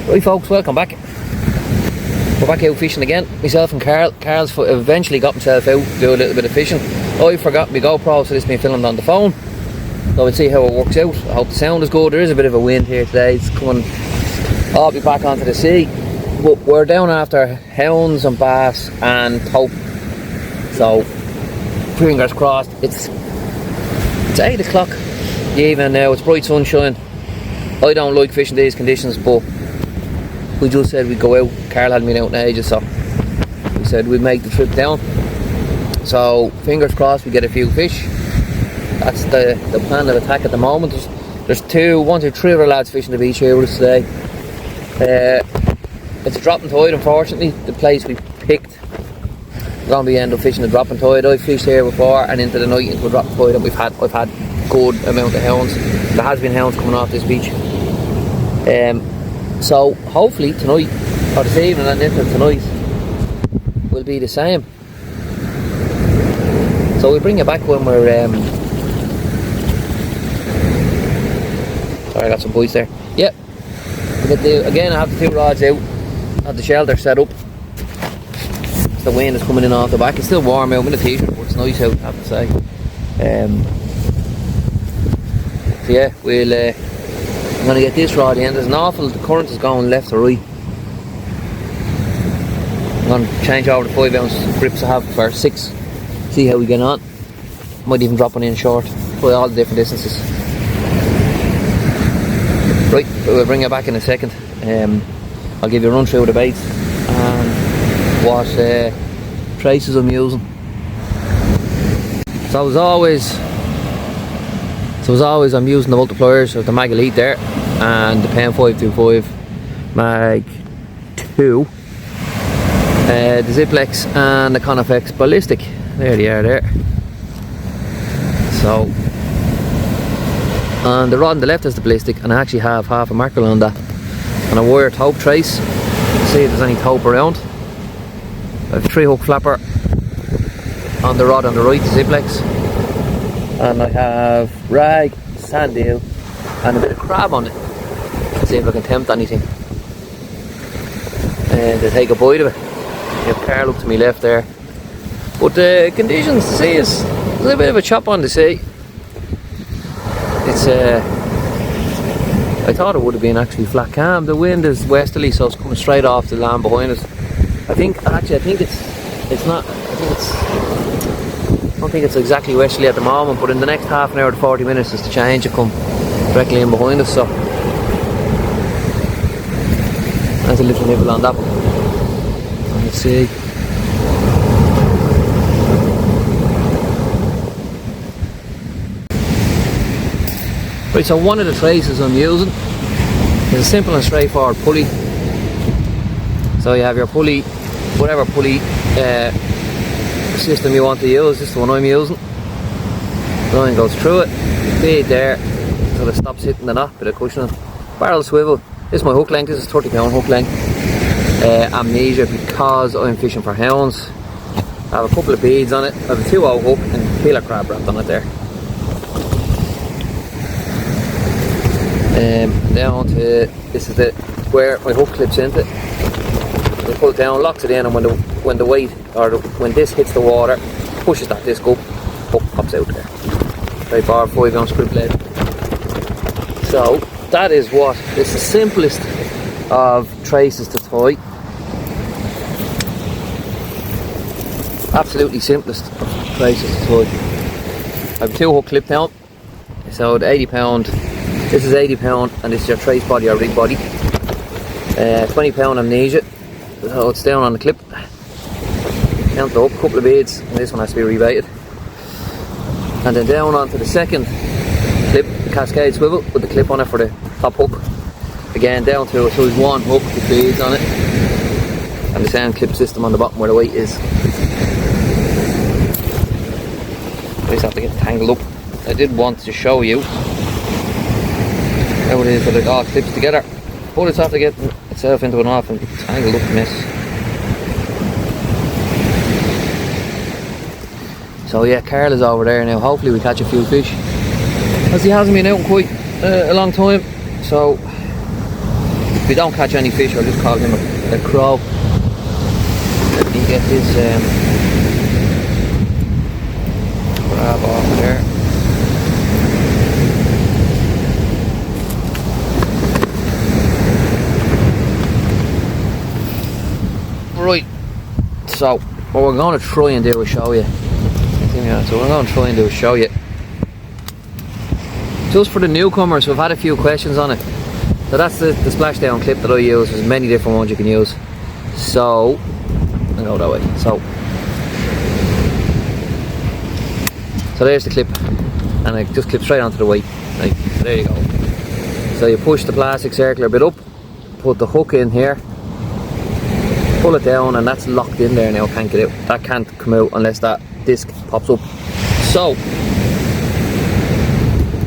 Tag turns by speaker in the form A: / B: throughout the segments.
A: Right folks, welcome back. We're back out fishing again. Myself and Carl. Carl's eventually got himself out to do a little bit of fishing. I forgot my GoPro, so this has been filmed on the phone. So we'll see how it works out. I hope the sound is good. There is a bit of a wind here today. It's coming. I'll be back onto the sea. But we're down after hounds and bass and taupe. So fingers crossed. It's 8 o'clock in the evening now. It's bright sunshine. I don't like fishing these conditions, but we just said we'd go out. Carl hadn't been out in ages, so we said we'd make the trip down. So fingers crossed we get a few fish. That's the plan of attack at the moment. There's 1, 2, 3 other lads fishing the beach here with us today. It's a dropping tide, unfortunately. The place we picked, we're going to be end up fishing the dropping tide. I've fished here before and into the night into a dropping tide, and I've had good amount of hounds. There has been hounds coming off this beach. So hopefully tonight, or this evening and into tonight, will be the same. So we'll bring you back when we're sorry, I got some bites there. Yep. Again, I have the 2 rods out. I have the shelter set up. The wind is coming in off the back. It's still warm out. I'm in a t-shirt, but it's nice out, I have to say. So yeah, we'll I'm going to get this rod in. There's an awful, the current is going left to right. I'm going to change over the 5-ounce grips I have for 6. See how we get on. Might even drop one in short. Try all the different distances. Right, we'll bring it back in a second. I'll give you a run through the baits and what traces I'm using. So as always I'm using the multipliers of the Mag Elite there and the Pen 525 Mag 2, the Ziplex and the Conifex Ballistic. There they are there. So, and the rod on the left is the ballistic, and I actually have half a mackerel on that, and a wire taupe trace. See if there's any taupe around. I have a 3-hook flapper on the rod on the right, the Ziplex. And I have rag, sand eel and a bit of crab on it. Let's see if I can tempt anything and to take a bite of it. You have Carl up to my left there. But the conditions to see is a little bit of a chop on the sea. It's I thought it would have been actually flat calm. The wind is westerly, so it's coming straight off the land behind us. I think it's not. I don't think it's exactly westerly at the moment, but in the next half an hour to 40 minutes is the change to come directly in behind us. So there's a little nibble on that one. Let's see. Right, so one of the traces I'm using is a simple and straightforward pulley. So you have your pulley, whatever pulley system you want to use. This is the one I'm using. The line goes through it, feed there, so it stops hitting the knot, bit of cushioning. Barrel swivel. This is my hook length. This is 30-pound hook length. Amnesia, because I'm fishing for hounds. I have a couple of beads on it. I have a 2-0 hook and a killer crab wrapped on it there. Down to, this is where my hook clips into. You pull it down, locks it in, and when the weight, or when this hits the water, pushes that disc up, hook pops out there. Very far, 5-ounce grip lead. So that is what is the simplest of traces to tie. Absolutely simplest of traces to tie. I have a 2-hook clip down. So the 80-pound, this is 80-pound, and this is your trace body or rig body. 20-pound amnesia. So it's down on the clip. Down to up, a couple of beads, and this one has to be rebaited. And then down onto the second clip, the cascade swivel with the clip on it for the top hook. Again down to a size 1 hook with beads on it. And the same clip system on the bottom where the weight is. I just have to get tangled up. I did want to show you how it is that it all clips together. But it's have to get itself into an off and tangled up mess. So yeah, Carl is over there now. Hopefully we catch a few fish, as he hasn't been out in quite a long time. So If we don't catch any fish, I'll just call him a crow. Let me get this crab off there. Right, so what we're going to try and do is show you. So what I'm going to try and do is show you. Just for the newcomers, we've had a few questions on it. So that's the splashdown clip that I use. There's many different ones you can use. So, I'll go that way. So there's the clip, and it just clips straight onto the weight. Right, so there you go. So you push the plastic circular bit up, put the hook in here, pull it down, and that's locked in there now. Can't get out. That can't come out unless that disc pops up. So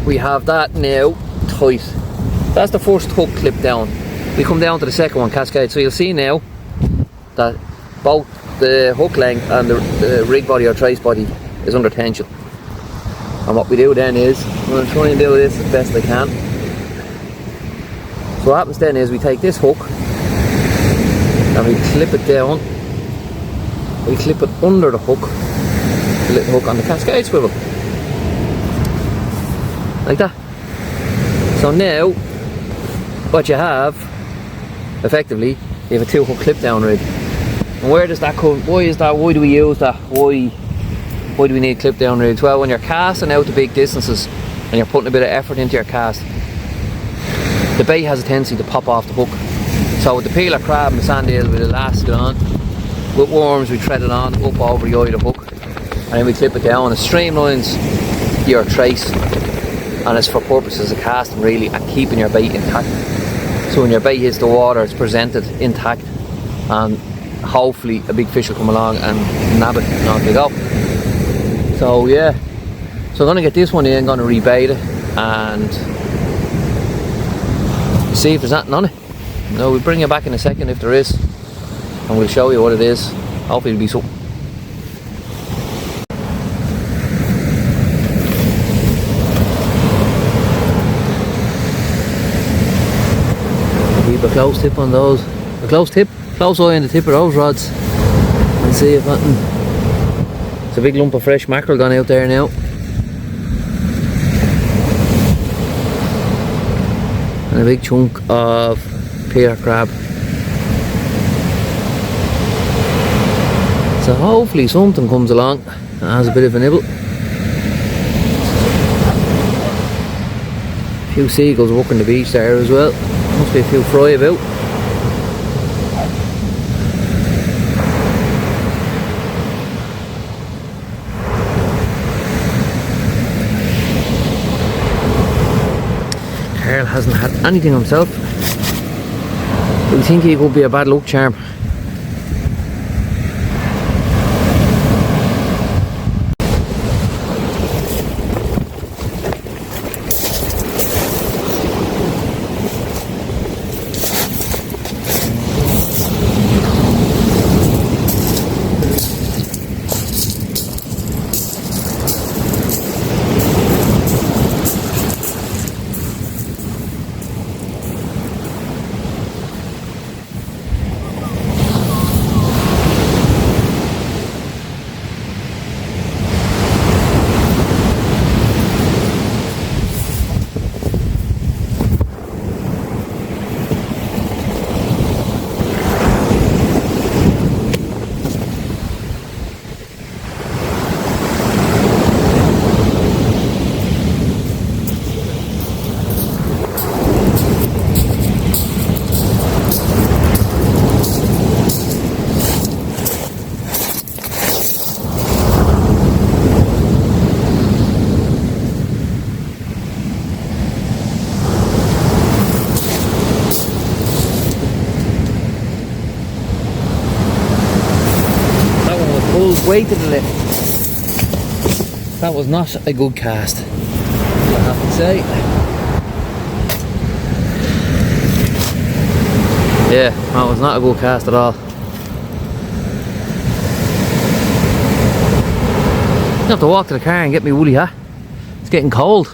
A: we have that now tight. That's the first hook clip down. We come down to the second one, cascade. So you'll see now that both the hook length and the rig body or trace body is under tension. And what we do then is, I'm going to try and do this as best I can. So what happens then is we take this hook and we clip it down. We clip it under the hook, the little hook on the cascade swivel. Like that. So now, what you have, effectively, you have a 2 hook clip down rig. And where does that come? Why is that? Why do we use that? Why do we need clip down rigs? Well, when you're casting out to big distances and you're putting a bit of effort into your cast, the bait has a tendency to pop off the hook. So with the peeler crab and the sand eel, with elastic on, with worms we thread it on up over the eye of the hook, and then we clip it down. It streamlines your trace, and it's for purposes of casting really and keeping your bait intact. So when your bait hits the water, it's presented intact, and hopefully a big fish will come along and nab it and off you go. So yeah, so I'm going to get this one in, going to rebait it and see if there's anything on it. No, we'll bring you back in a second if there is, and we'll show you what it is. Hopefully it'll be something. Keep a close tip on those. A close eye on the tip of those rods, and see if anything. It's a big lump of fresh mackerel gone out there now. And a big chunk of peeler crab. So hopefully something comes along and has a bit of a nibble. A few seagulls walking the beach there as well. Must be a few fry about. Carl hasn't had anything himself. We think he could be a bad luck charm. Way to the left. That was not a good cast, I have to say. Yeah, that was not a good cast at all. I have to walk to the car and get me woolly hat. It's getting cold.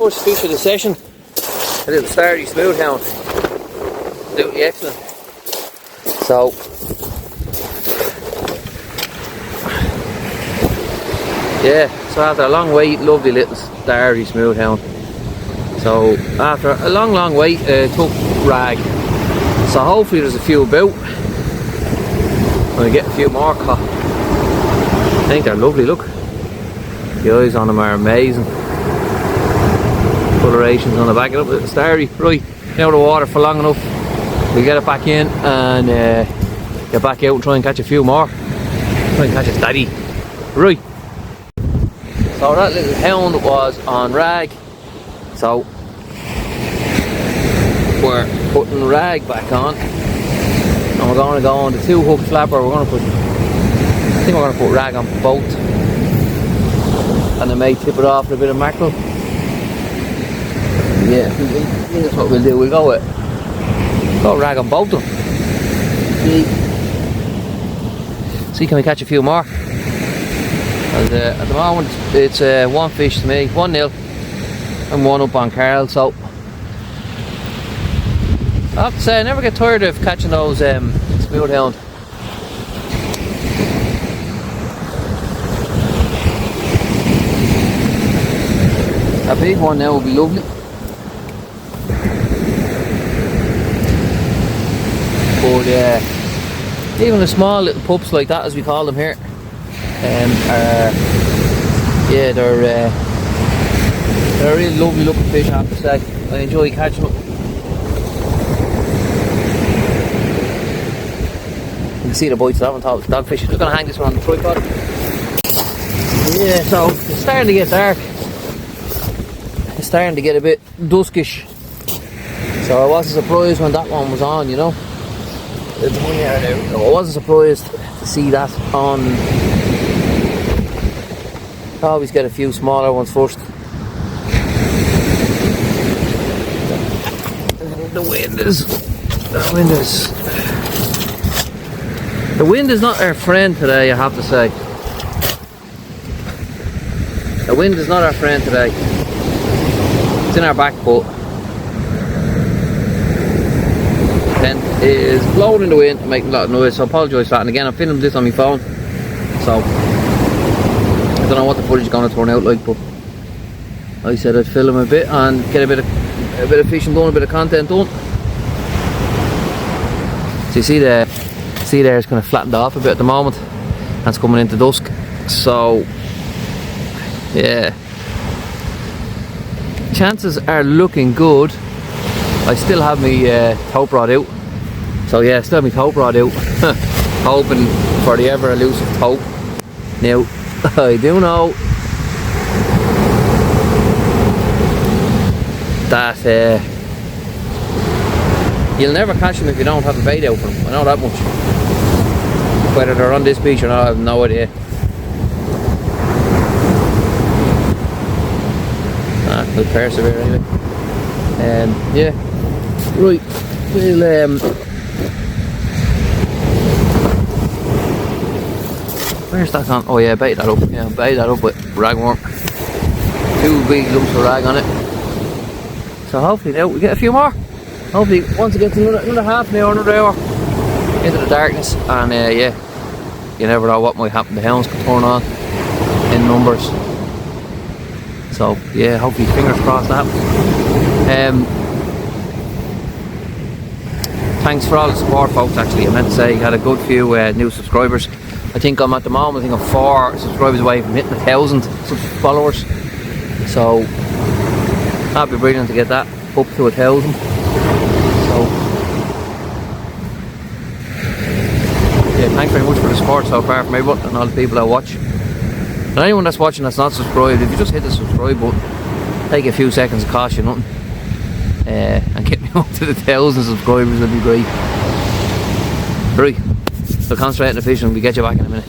A: First fish of the session, a little starry smooth hound. Absolutely excellent. So, yeah, so after a long wait, lovely little starry smooth hound. So after a long wait, took rag. So hopefully there's a few about. When we get a few more caught. I think they're lovely, look. The eyes on them are amazing. Colorations on the back of it, starry. Right, out of the water for long enough. We'll get it back in and get back out and try and catch a few more. Try and catch a daddy. Right. So that little hound was on rag. So we're putting rag back on. And we're going to go on the 2-hook flapper. I think we're going to put rag on both. And I may tip it off with a bit of mackerel. Yeah, that's what we'll do. We'll go rag on both of them. See, can we catch a few more? And at the moment it's one fish to me, 1-0, and one up on Carl. So I have to say I never get tired of catching those smooth hound. A big one now would be lovely. But even the small little pups like that, as we call them here, they're a really lovely looking fish, I have to say. I enjoy catching them. You can see the bites of that one, top dogfish. I'm just going to hang this one on the tripod. Yeah, so it's starting to get dark. It's starting to get a bit duskish. So I wasn't surprised when that one was on, you know. There's one there now. I wasn't surprised to see that on. I always get a few smaller ones first. The wind is not our friend today, I have to say. The wind is not our friend today. It's in our back, but tent is blowing in the wind and making a lot of noise, so I apologise for that. And again, I'm filming this on my phone, so I don't know what the footage is going to turn out like, but I said I'd film a bit and get a bit of fishing done, a bit of content done. So you see there it's kind of flattened off a bit at the moment, and it's coming into dusk. So yeah, chances are looking good. I still have my tope rod out. So yeah, still have my tope rod out. Hoping for the ever elusive tope. Now, I do know that you'll never catch them if you don't have a bait out for them. I know that much. Whether they're on this beach or not, I have no idea. We'll persevere anyway. Yeah. Right. We'll where's that on? Oh yeah, bait that up. Yeah, bait that up with ragworm. 2 big lumps of rag on it. So hopefully now we get a few more. Hopefully once it gets another half an hour, another hour into the darkness, and yeah, you never know what might happen. The hounds could turn on in numbers. So yeah, hopefully fingers crossed that. Thanks for all the support, folks. Actually, I meant to say, had a good few new subscribers. I think I'm at the moment, I think I'm 4 subscribers away from hitting 1,000 followers. So that'd be brilliant to get that up to 1,000. So yeah, thanks very much for the support so far from everyone and all the people that watch. And anyone that's watching that's not subscribed, if you just hit the subscribe button, take a few seconds, it costs you nothing, and get me up to the 1,000 subscribers, that'd be great. Right, so concentrate on the fishing, we'll get you back in a minute.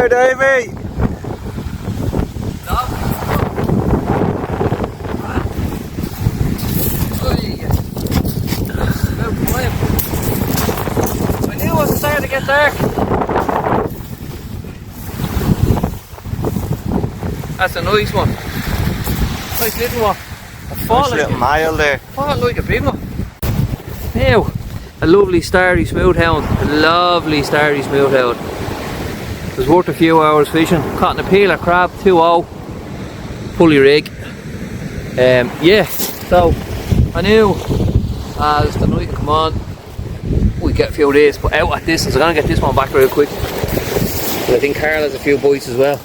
B: there, Davey.
A: I knew it was starting to get dark. That's a nice one. Nice little one.
B: Nice little mile there.
A: Fought like a big one. Now, a lovely starry smooth hound. A lovely starry smooth hound. It was worth a few hours fishing. Caught a peeler crab, 2-0. Pulley rig. Yeah, so I knew as the night would come on, we'd get a few days put out at distance. I'm going to get this one back real quick. But I think Carl has a few bites as well.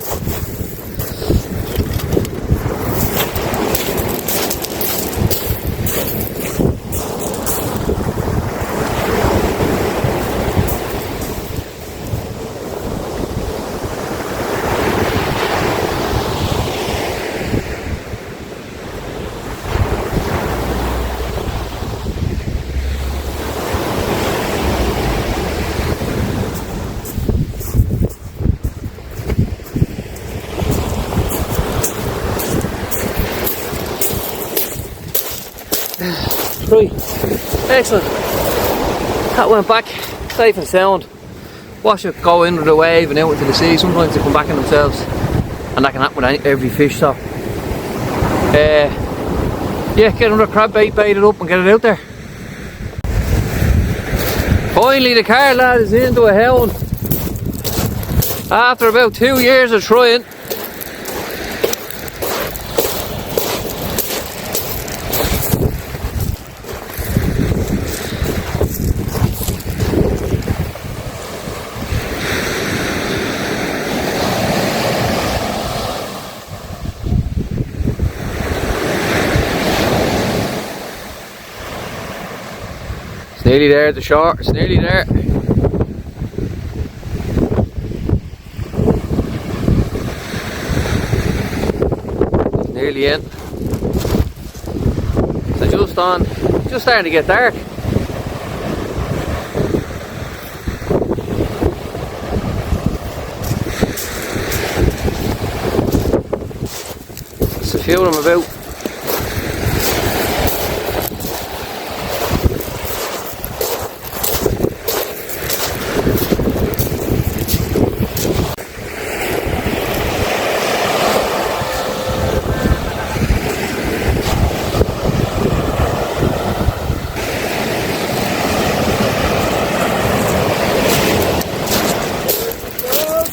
A: Right, excellent. That went back safe and sound. Watch it go into the wave and out into the sea. Sometimes they come back in themselves, and that can happen with every fish. So, yeah, get another crab bait, bait it up, and get it out there. Finally, the car lad is into a hound after about 2 years of trying. It's nearly there at the shore, it's nearly there. It's nearly in. So just starting to get dark. There's a few of them about.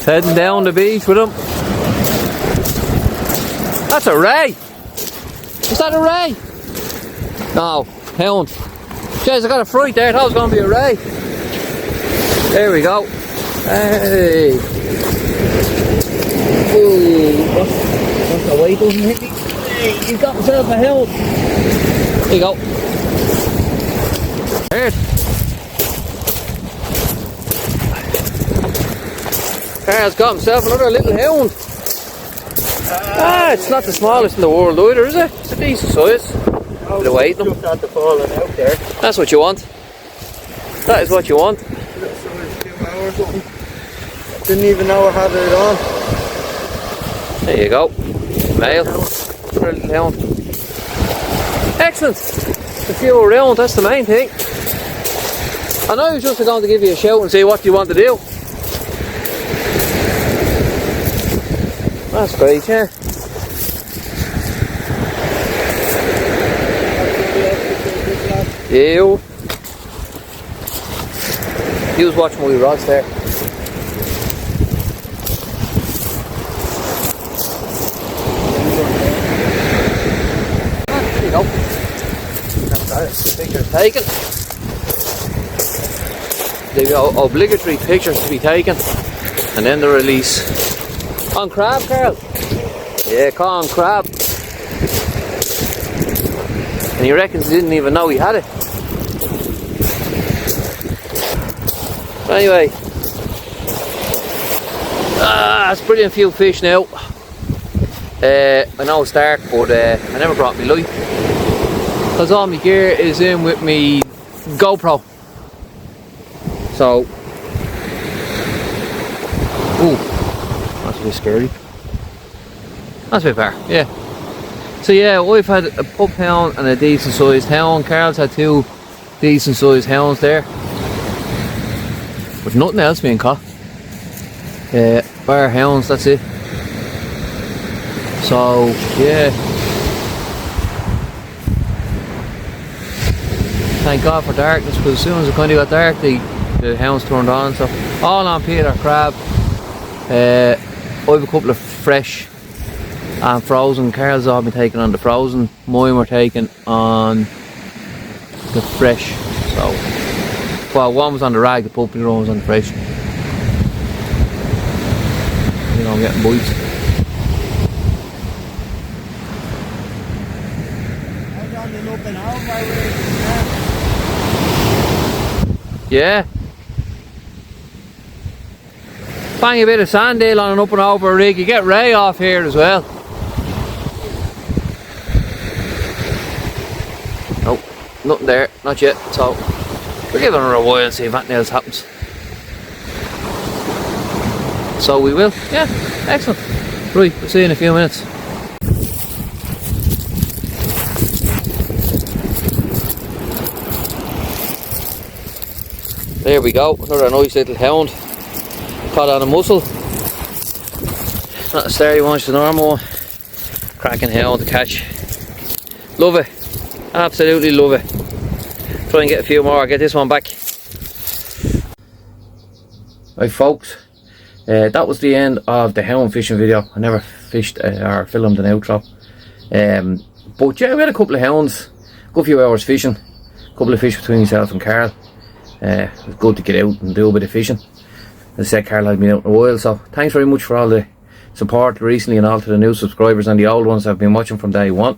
A: Heading down the beach with him. That's a ray. Is that a ray? No, hound. Jeez, I got a fright there. I thought it was going to be a ray. There we go. Hey. Ooh, what's the weight doesn't hit me? Hey, he's got himself a hound. There you go. There. Carl's got himself another little hound. It's not the smallest in the world either, is it? It's a decent size.
B: Oh,
A: the weight
B: just after falling out there.
A: That's what you want. That is what you want.
B: Didn't even know I had it on.
A: There you go. Male. Another little hound. Excellent. A few around, that's the main thing. And I was just going to give you a shout and say what do you want to do. That's great, yeah. You was watching my rods there. There you go. Pictures taken. There are obligatory pictures to be taken, and then the release. On crab, Carl? Yeah, caught on crab. And he reckons he didn't even know he had it. But anyway, it's brilliant few fish now. I know it's dark, but I never brought my light because all my gear is in with me GoPro. So, ooh, That's a bit scary. That's a bit far, yeah. So yeah, I've had a pup hound and a decent sized hound. Carl's had 2 decent sized hounds there. With nothing else being caught. Bar hounds, that's it. So yeah. Thank God for darkness, because as soon as it kind of got dark, the hounds turned on. So all on Peter Crab. I have a couple of fresh and frozen. Carl's all been taken on the frozen. Mine were taken on the fresh. So, well, one was on the rag, the pup, the other one was on the fresh. You know, I'm getting bites. Yeah. Bang a bit of sandale on an up and over rig. You get Ray off here as well. Nope, nothing there, not yet. So we'll give it another while and see if anything else happens. So we will, yeah, excellent. Right, we'll see you in a few minutes. There we go, another nice little hound. Caught on a mussel. Not a sturdy one, it's a normal one. Cracking hound to catch. Love it. Absolutely love it. Try and get a few more, get this one back. Right folks, that was the end of the hound fishing video. I never fished or filmed an outro. But yeah, we had a couple of hounds, a good few hours fishing. A couple of fish between myself and Carl. It was good to get out and do a bit of fishing. As I said, Carl had been out in a while, so thanks very much for all the support recently and all to the new subscribers and the old ones that have been watching from day one.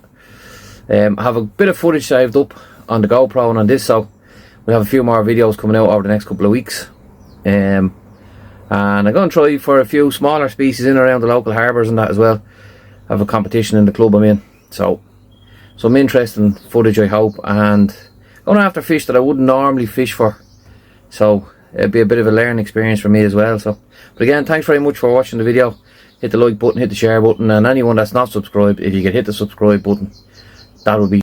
A: I have a bit of footage saved up on the GoPro and on this, so we'll have a few more videos coming out over the next couple of weeks. And I'm going to try for a few smaller species in and around the local harbours and that as well. I have a competition in the club I'm in, so some interesting footage I hope, and going after fish that I wouldn't normally fish for, so it'll be a bit of a learning experience for me as well. So, but again, thanks very much for watching the video. Hit the like button, hit the share button, and anyone that's not subscribed, if you could hit the subscribe button, that would be